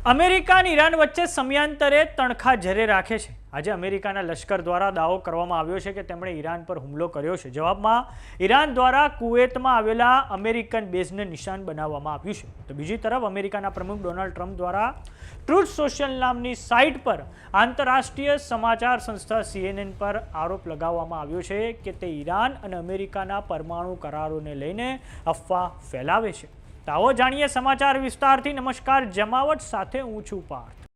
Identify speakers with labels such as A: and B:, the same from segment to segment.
A: America અને Iran વચ્ચે સમયાંતરે તણખા ઝરે રાખે છે। આજે અમેરિકાના લશ્કર દ્વારા દાવો કરવામાં આવ્યો છે કે તેમણે ઈરાન પર હુમલો કર્યો છે। જવાબમાં ઈરાન દ્વારા કુવેતમાં આવેલા અમેરિકન બેઝને નિશાન બનાવવામાં આવ્યું છે। તો બીજી તરફ અમેરિકાના પ્રમુખ ડોનાલ્ડ ટ્રમ્પ દ્વારા ટ્રુથ સોશિયલ નામની સાઇટ પર આંતરરાષ્ટ્રીય સમાચાર સંસ્થા CNN પર આરોપ લગાવવામાં આવ્યો છે કે તે ઈરાન અને અમેરિકાના પરમાણુ કરારોને લઈને અફવા ફેલાવે છે। તો આવો જાણીએ સમાચાર વિસ્તારથી। નમસ્કાર, જમાવટ સાથે હું છું પાર્થ।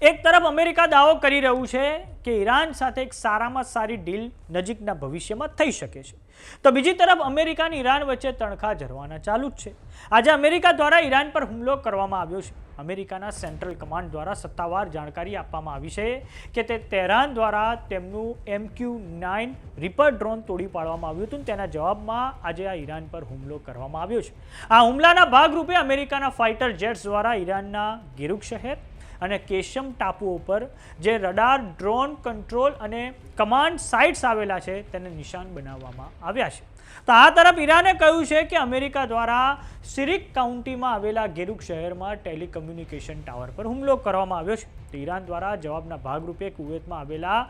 A: એક તરફ અમેરિકા દાવો કરી રહ્યું છે કે ઈરાન સાથે એક સારામાં સારી ડીલ નજીકના ભવિષ્યમાં થઈ શકે છે, તો બીજી તરફ અમેરિકા અને ઈરાન વચ્ચે તણખા ઝરવાના ચાલુ જ છે। આજે અમેરિકા દ્વારા ઈરાન પર હુમલો કરવામાં આવ્યો છે। અમેરિકાના સેન્ટ્રલ કમાન્ડ દ્વારા સત્તાવાર જાણકારી આપવામાં આવી છે કે તે તેહરાન દ્વારા તેમનું MQ-9 રીપર ડ્રોન તોડી પાડવામાં આવ્યું હતું। તેના જવાબમાં આજે આ ઈરાન પર હુમલો કરવામાં આવ્યો છે। આ હુમલાના ભાગરૂપે અમેરિકાના ફાઇટર જેટ્સ દ્વારા ઈરાનના ગિરુક શહેર અને કેશમ ટાપુઓ પર જે રડાર, ડ્રોન કંટ્રોલ અને કમાન્ડ સાઇટ્સ આવેલા છે તેને નિશાન બનાવવામાં આવ્યા છે। તો આ તરફ ઈરાને કહ્યું છે કે અમેરિકા દ્વારા સિરિક કાઉન્ટીમાં આવેલા ગેરુક શહેરમાં ટેલિકમ્યુનિકેશન ટાવર પર હુમલો કરવામાં આવ્યો છે। તો ઈરાન દ્વારા જવાબના ભાગરૂપે કુવેતમાં આવેલા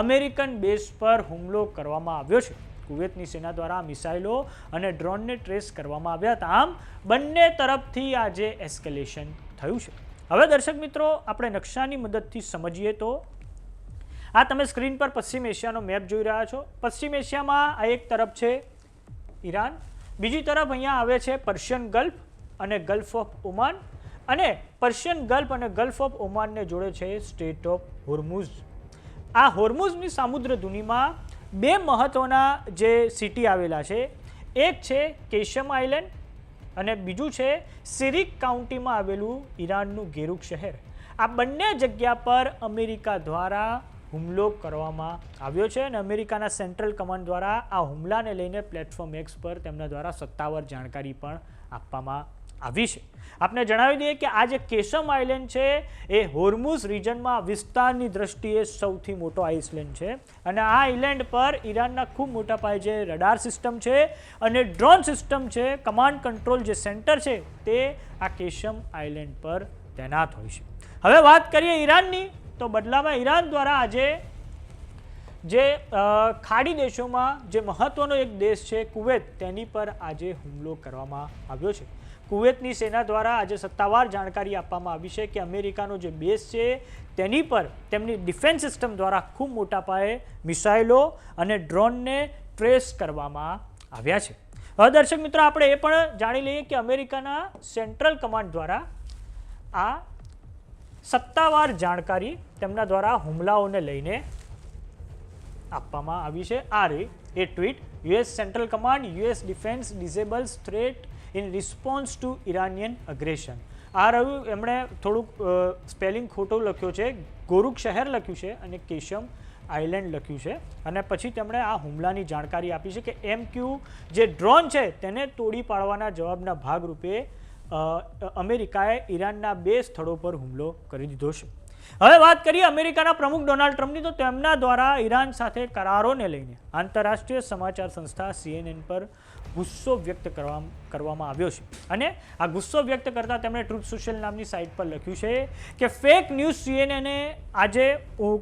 A: અમેરિકન બેઝ પર હુમલો કરવામાં આવ્યો છે। કુવેતની સેના દ્વારા મિસાઇલો અને ડ્રોનને ટ્રેસ કરવામાં આવ્યા હતા। આમ બંને તરફથી આજે એસ્કેલેશન થયું છે। હવે દર્શક મિત્રો, આપણે નકશાની મદદથી સમજીએ તો આ તમે સ્ક્રીન પર પશ્ચિમ એશિયાનો મેપ જોઈ રહ્યા છો। પશ્ચિમ એશિયામાં આ એક તરફ છે ઈરાન, બીજી તરફ અહીંયા આવે છે પર્શિયન ગલ્ફ અને ગલ્ફ ઓફ ઓમાન, અને પર્શિયન ગલ્ફ અને ગલ્ફ ઓફ ઓમાનને જોડે છે સ્ટ્રેટ ઓફ હોર્મુઝ। આ હોર્મુઝની સામુદ્ર ધુનીમાં બે મહત્વના જે સિટી આવેલા છે, એક છે કેશમ આઇલેન્ડ અને બીજું છે સિરિક કાઉન્ટીમાં આવેલું ઈરાનનું ગેરુક શહેર। આ બંને જગ્યા પર અમેરિકા દ્વારા હુમલો કરવામાં આવ્યો છે અને અમેરિકાના સેન્ટ્રલ કમાન્ડ દ્વારા આ હુમલાને લઈને પ્લેટફોર્મ એક્સ પર તેમના દ્વારા સત્તાવાર જાણકારી પણ આપવામાં આવી છે। આપને જણાવી દઈએ કે આ જે કેશમ આઇલેન્ડ છે એ હોર્મુઝ રિજનમાં વિસ્તારની દ્રષ્ટિએ સૌથી મોટો આઇસલેન્ડ છે અને આ આઇલેન્ડ પર ઈરાનના ખૂબ મોટા પાયે જે રડાર સિસ્ટમ છે અને ડ્રોન સિસ્ટમ છે, કમાન્ડ કંટ્રોલ જે સેન્ટર છે તે આ કેશમ આઇલેન્ડ પર તૈનાત હોય છે। હવે વાત કરીએ ઈરાનની, તો બદલામાં ઈરાન દ્વારા આજે જે ખાડી દેશોમાં જે મહત્વનો એક દેશ છે કુવેત, તેની પર આજે હુમલો કરવામાં આવ્યો છે। કુવેતની સેના દ્વારા આજે સત્તાવાર જાણકારી આપવામાં આવી છે કે અમેરિકાનો જે બેઝ છે તેની પર તેમની ડિફેન્સ સિસ્ટમ દ્વારા ખૂબ મોટા પાયે મિસાઇલો અને ડ્રોનને ટ્રેસ કરવામાં આવ્યા છે। હવે દર્શક મિત્રો, આપણે એ પણ જાણી લઈએ કે અમેરિકાના સેન્ટ્રલ કમાન્ડ દ્વારા આ સત્તાવાર જાણકારી તેમના દ્વારા હુમલાઓને લઈને આપવામાં આવી છે। આ રે એ tweet, US central command, US defence disables threat in response to Iranian aggression. આ રહ્યું, એમણે થોડુંક સ્પેલિંગ ખોટું લખ્યું છે, ગોરુક શહેર લખ્યું છે અને કેશમ આઇલેન્ડ લખ્યું છે, અને પછી તેમણે આ હુમલાની જાણકારી આપી છે કે MQ જે ડ્રોન છે તેને તોડી પાડવાના જવાબના ભાગરૂપે અમેરિકાએ ઈરાનના બે સ્થળો પર હુમલો કરી દીધો છે। હવે વાત કરીએ અમેરિકાના પ્રમુખ ડોનાલ્ડ ટ્રમ્પની, તો તેમના દ્વારા ઈરાન સાથે કરારોને લઈને આંતરરાષ્ટ્રીય સમાચાર સંસ્થા CNN પર ગુસ્સો વ્યક્ત કરવામાં આવ્યો છે અને આ ગુસ્સો વ્યક્ત કરતા તેમણે ટ્રુથ સોશિયલ નામની સાઇટ પર લખ્યું છે કે ફેક ન્યૂઝ CNNએ આજે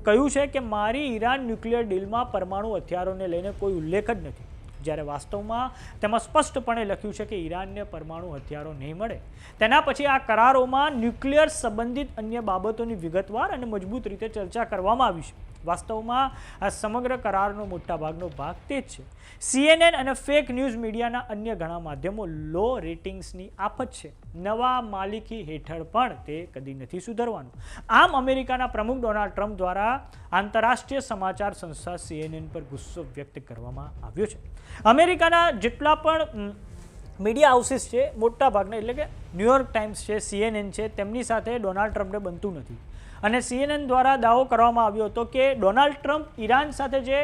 A: કહ્યું છે કે મારી ઈરાન ન્યુક્લિયર ડીલમાં પરમાણુ હથિયારોને લઈને કોઈ ઉલ્લેખ જ નથી, જ્યારે વાસ્તવમાં તેમાં સ્પષ્ટપણે લખ્યું છે કે ઈરાનને પરમાણુ હથિયારો નહીં મળે। તેના પછી આ કરારોમાં ન્યુક્લિયર સંબંધિત અન્ય બાબતોની વિગતવાર અને મજબૂત રીતે ચર્ચા કરવામાં આવી છે। વાસ્તવમાં આ સમગ્ર કરારનો મોટા ભાગનો ભાગ તે જ છે। CNN અને ફેક ન્યૂઝ મીડિયાના અન્ય ઘણા માધ્યમો લો રેટિંગ્સની આફત છે। નવા માલિકી હેઠળ પણ તે કદી નથી સુધરવાનું। આમ અમેરિકાના પ્રમુખ ડોનાલ્ડ ટ્રમ્પ દ્વારા આંતરરાષ્ટ્રીય સમાચાર સંસ્થા CNN પર ગુસ્સો વ્યક્ત કરવામાં આવ્યો છે। અમેરિકાના જેટલા પણ મીડિયા હાઉસીસ છે મોટા ભાગના, એટલે કે ન્યૂયોર્ક ટાઈમ્સ છે, CNN છે, તેમની સાથે ડોનાલ્ડ ટ્રમ્પને બનતું નથી અને CNN દ્વારા દાવો કરવામાં આવ્યો હતો કે ડોનાલ્ડ ટ્રમ્પ ઈરાન સાથે જે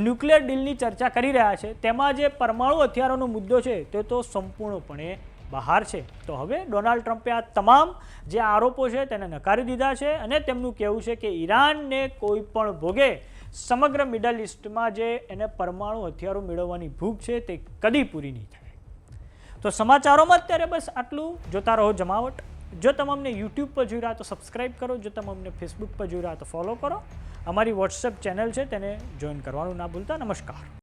A: ન્યુક્લિયર ડીલની ચર્ચા કરી રહ્યા છે તેમાં જે પરમાણુ હથિયારોનો મુદ્દો છે તે તો સંપૂર્ણપણે બહાર છે। તો હવે ડોનાલ્ડ ટ્રમ્પે આ તમામ જે આરોપો છે તેને નકારી દીધા છે અને તેમનું કહેવું છે કે ઈરાનને કોઈ પણ ભોગે સમગ્ર મિડલ ઈસ્ટમાં જે એને પરમાણુ હથિયારો મેળવવાની ભૂખ છે તે કદી પૂરી નહીં થાય। તો સમાચારોમાં અત્યારે બસ આટલું. જોતા રહો જમાવટ. જો તમે અમને યુટ્યુબ પર જોઈ રહ્યા તો સબસ્ક્રાઇબ કરો, જો તમે અમને ફેસબુક પર જોઈ રહ્યા તો ફોલો કરો. અમારી વોટ્સએપ ચેનલ છે તેને જોઈન કરવાનું ના ભૂલતા. નમસ્કાર.